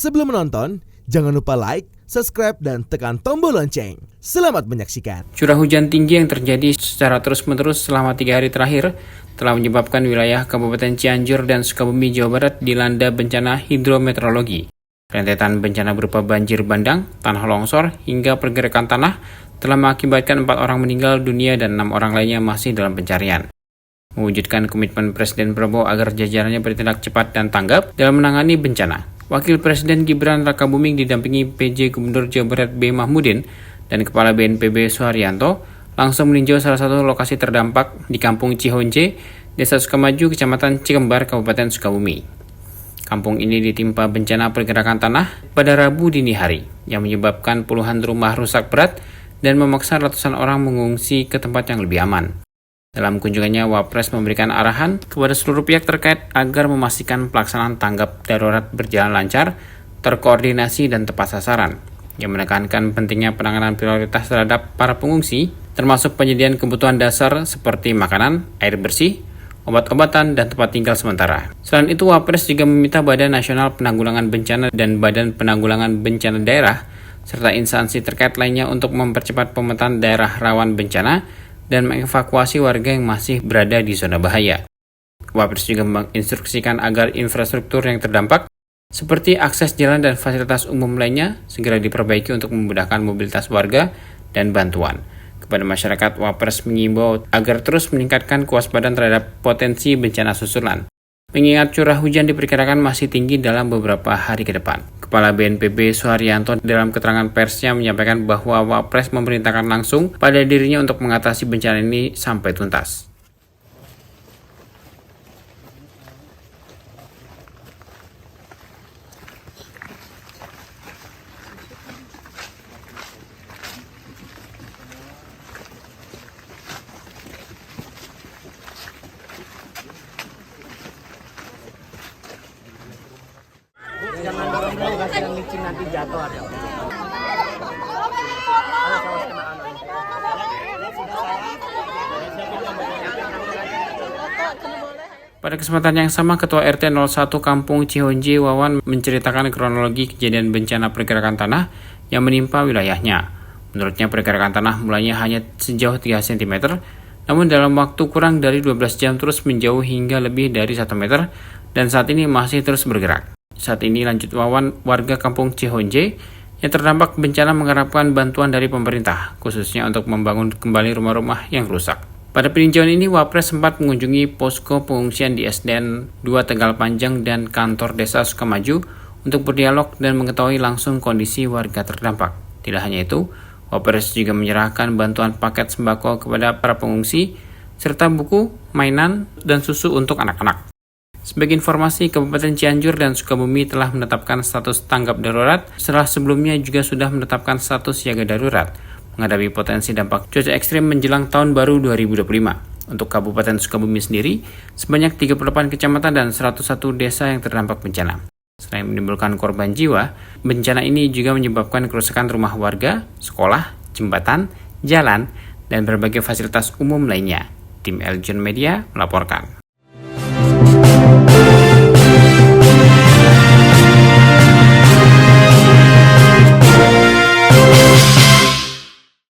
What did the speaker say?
Sebelum menonton, jangan lupa like, subscribe, dan tekan tombol lonceng. Selamat menyaksikan. Curah hujan tinggi yang terjadi secara terus-menerus selama 3 hari terakhir telah menyebabkan wilayah Kabupaten Cianjur dan Sukabumi, Jawa Barat dilanda bencana hidrometeorologi. Rentetan bencana berupa banjir bandang, tanah longsor, hingga pergerakan tanah telah mengakibatkan 4 orang meninggal dunia dan 6 orang lainnya masih dalam pencarian. Mewujudkan komitmen Presiden Prabowo agar jajarannya bertindak cepat dan tanggap dalam menangani bencana, Wakil Presiden Gibran Rakabuming didampingi PJ Gubernur Jawa Barat B. Mahmudin dan Kepala BNPB Suharyanto langsung meninjau salah satu lokasi terdampak di Kampung Cihonje, Desa Sukamaju, Kecamatan Cikembar, Kabupaten Sukabumi. Kampung ini ditimpa bencana pergerakan tanah pada Rabu dini hari yang menyebabkan puluhan rumah rusak berat dan memaksa ratusan orang mengungsi ke tempat yang lebih aman. Dalam kunjungannya, Wapres memberikan arahan kepada seluruh pihak terkait agar memastikan pelaksanaan tanggap darurat berjalan lancar, terkoordinasi, dan tepat sasaran, yang menekankan pentingnya penanganan prioritas terhadap para pengungsi, termasuk penyediaan kebutuhan dasar seperti makanan, air bersih, obat-obatan, dan tempat tinggal sementara. Selain itu, Wapres juga meminta Badan Nasional Penanggulangan Bencana dan Badan Penanggulangan Bencana Daerah, serta instansi terkait lainnya untuk mempercepat pemetaan daerah rawan bencana dan mengevakuasi warga yang masih berada di zona bahaya. Wapres juga menginstruksikan agar infrastruktur yang terdampak, seperti akses jalan dan fasilitas umum lainnya, segera diperbaiki untuk memudahkan mobilitas warga dan bantuan. Kepada masyarakat, Wapres mengimbau agar terus meningkatkan kewaspadaan terhadap potensi bencana susulan, mengingat curah hujan diperkirakan masih tinggi dalam beberapa hari ke depan. Kepala BNPB Suharyanto dalam keterangan persnya menyampaikan bahwa Wapres memerintahkan langsung pada dirinya untuk mengatasi bencana ini sampai tuntas. Jangan dorong dulu, kasihan licin nanti jatuh ada. Pada kesempatan yang sama, Ketua RT 01 Kampung Cihonje Wawan menceritakan kronologi kejadian bencana pergerakan tanah yang menimpa wilayahnya. Menurutnya, pergerakan tanah mulanya hanya sejauh 3 cm, namun dalam waktu kurang dari 12 jam terus menjauh hingga lebih dari 1 meter, dan saat ini masih terus bergerak. Saat ini, lanjut Wawan, warga Kampung Cihonje yang terdampak bencana mengharapkan bantuan dari pemerintah, khususnya untuk membangun kembali rumah-rumah yang rusak. Pada peninjauan ini, Wapres sempat mengunjungi posko pengungsian di SDN 2 Tegal Panjang dan kantor Desa Sukamaju untuk berdialog dan mengetahui langsung kondisi warga terdampak. Tidak hanya itu, Wapres juga menyerahkan bantuan paket sembako kepada para pengungsi, serta buku, mainan, dan susu untuk anak-anak. Sebagai informasi, Kabupaten Cianjur dan Sukabumi telah menetapkan status tanggap darurat setelah sebelumnya juga sudah menetapkan status siaga darurat menghadapi potensi dampak cuaca ekstrim menjelang tahun baru 2025. Untuk Kabupaten Sukabumi sendiri, sebanyak 38 kecamatan dan 101 desa yang terdampak bencana. Selain menimbulkan korban jiwa, bencana ini juga menyebabkan kerusakan rumah warga, sekolah, jembatan, jalan, dan berbagai fasilitas umum lainnya. Tim Eljon Media melaporkan.